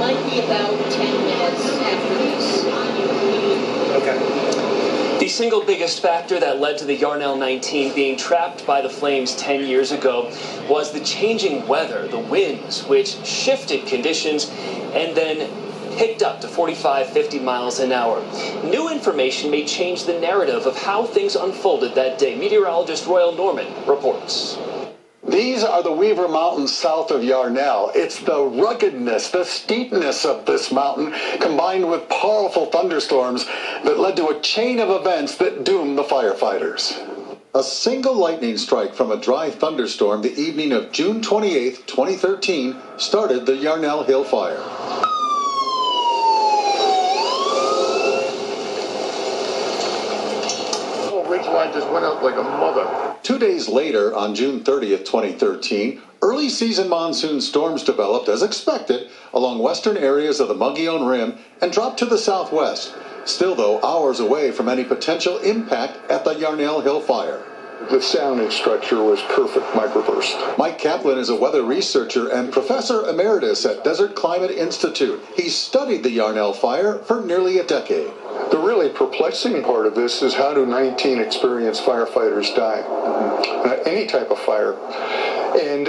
might be about 10 minutes after these. Okay. The single biggest factor that led to the Yarnell 19 being trapped by the flames 10 years ago was the changing weather, the winds, which shifted conditions and then picked up to 45, 50 miles an hour. New information may change the narrative of how things unfolded that day. Meteorologist Royal Norman reports. These are the Weaver Mountains south of Yarnell. It's the ruggedness, the steepness of this mountain, combined with powerful thunderstorms that led to a chain of events that doomed the firefighters. A single lightning strike from a dry thunderstorm the evening of June 28, 2013, started the Yarnell Hill Fire. Ridgeline just went up like a mother. 2 days later, on June 30th, 2013, early season monsoon storms developed as expected along western areas of the Mogollon Rim and dropped to the southwest. Still, though, hours away from any potential impact at the Yarnell Hill Fire. The sounding structure was perfect microburst. Mike Kaplan is a weather researcher and professor emeritus at Desert Climate Institute. He's studied the Yarnell fire for nearly a decade. The really perplexing part of this is how do 19 experienced firefighters die? Any type of fire. And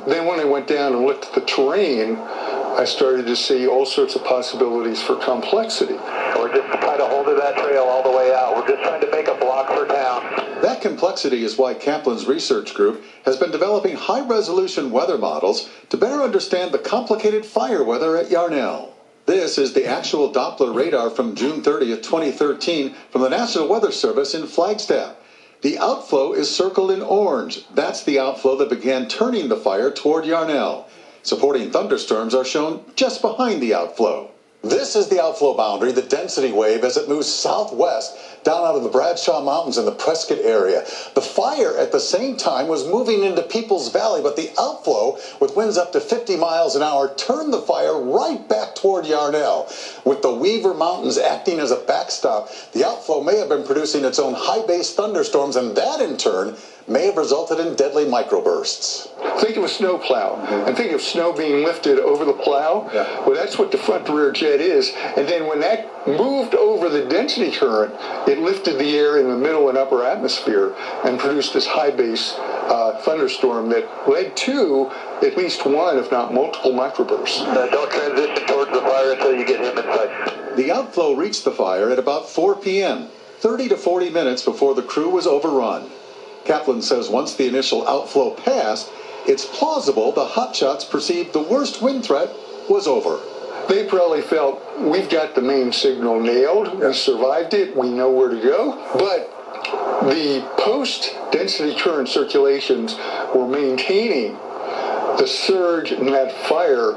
then when I went down and looked at the terrain, I started to see all sorts of possibilities for complexity. We're just trying to hold to that trail all the way out. We're just trying to make a block for town. That complexity is why Kaplan's research group has been developing high-resolution weather models to better understand the complicated fire weather at Yarnell. This is the actual Doppler radar from June 30th, 2013 from the National Weather Service in Flagstaff. The outflow is circled in orange. That's the outflow that began turning the fire toward Yarnell. Supporting thunderstorms are shown just behind the outflow. This is the outflow boundary, the density wave, as it moves southwest down out of the Bradshaw Mountains in the Prescott area. The fire at the same time was moving into Peoples Valley, but the outflow, with winds up to 50 miles an hour, turned the fire right back toward Yarnell. With the Weaver Mountains acting as a backstop, the outflow may have been producing its own high-base thunderstorms, and that, in turn, may have resulted in deadly microbursts. Think of a snow plow, and think of snow being lifted over the plow. Well, that's what the front rear jet is. And then when that moved over the density current, it lifted the air in the middle and upper atmosphere and produced this high base thunderstorm that led to at least one, if not multiple, microbursts. Don't transition towards the fire until you get him in sight. The outflow reached the fire at about 4 p.m., 30 to 40 minutes before the crew was overrun. Kaplan says once the initial outflow passed, it's plausible the hotshots perceived the worst wind threat was over. They probably felt, we've got the main signal nailed, we survived it, we know where to go. But the post-density current circulations were maintaining the surge in that fire.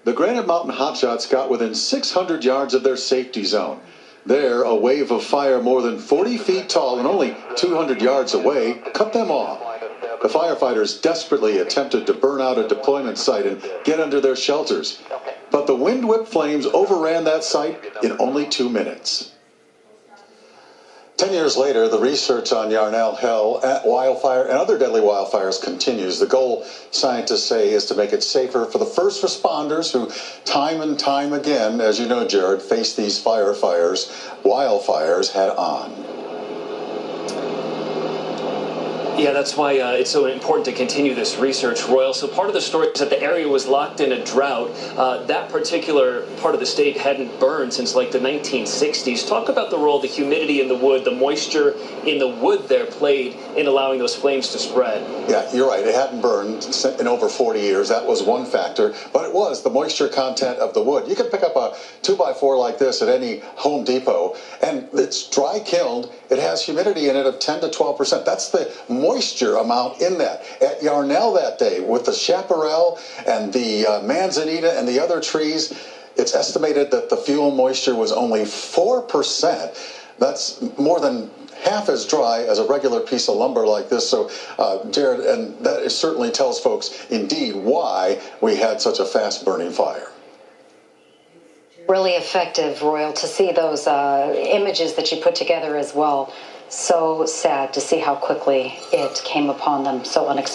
The Granite Mountain hotshots got within 600 yards of their safety zone. There, a wave of fire more than 40 feet tall and only 200 yards away cut them off. The firefighters desperately attempted to burn out a deployment site and get under their shelters. But the wind-whipped flames overran that site in only 2 minutes. 10 years later, the research on Yarnell Hill wildfire and other deadly wildfires continues. The goal, scientists say, is to make it safer for the first responders who, time and time again, as you know, Jared, face these wildfires head on. Yeah, that's why it's so important to continue this research, Royal. So part of the story is that the area was locked in a drought. That particular part of the state hadn't burned since like the 1960s. Talk about the role the humidity in the wood, the moisture in the wood there played in allowing those flames to spread. Yeah, you're right. It hadn't burned in over 40 years. That was one factor. But it was the moisture content of the wood. You can pick up a 2x4 like this at any Home Depot, and it's dry kilned. It has humidity in it of 10 to 12%. That's the moisture amount in that. At Yarnell that day, with the chaparral and the manzanita and the other trees, it's estimated that the fuel moisture was only 4%. That's more than half as dry as a regular piece of lumber like this. So, Jared, and that certainly tells folks, indeed, why we had such a fast-burning fire. Really effective, Royal, to see those images that you put together as well. So sad to see how quickly it came upon them, so unexpected.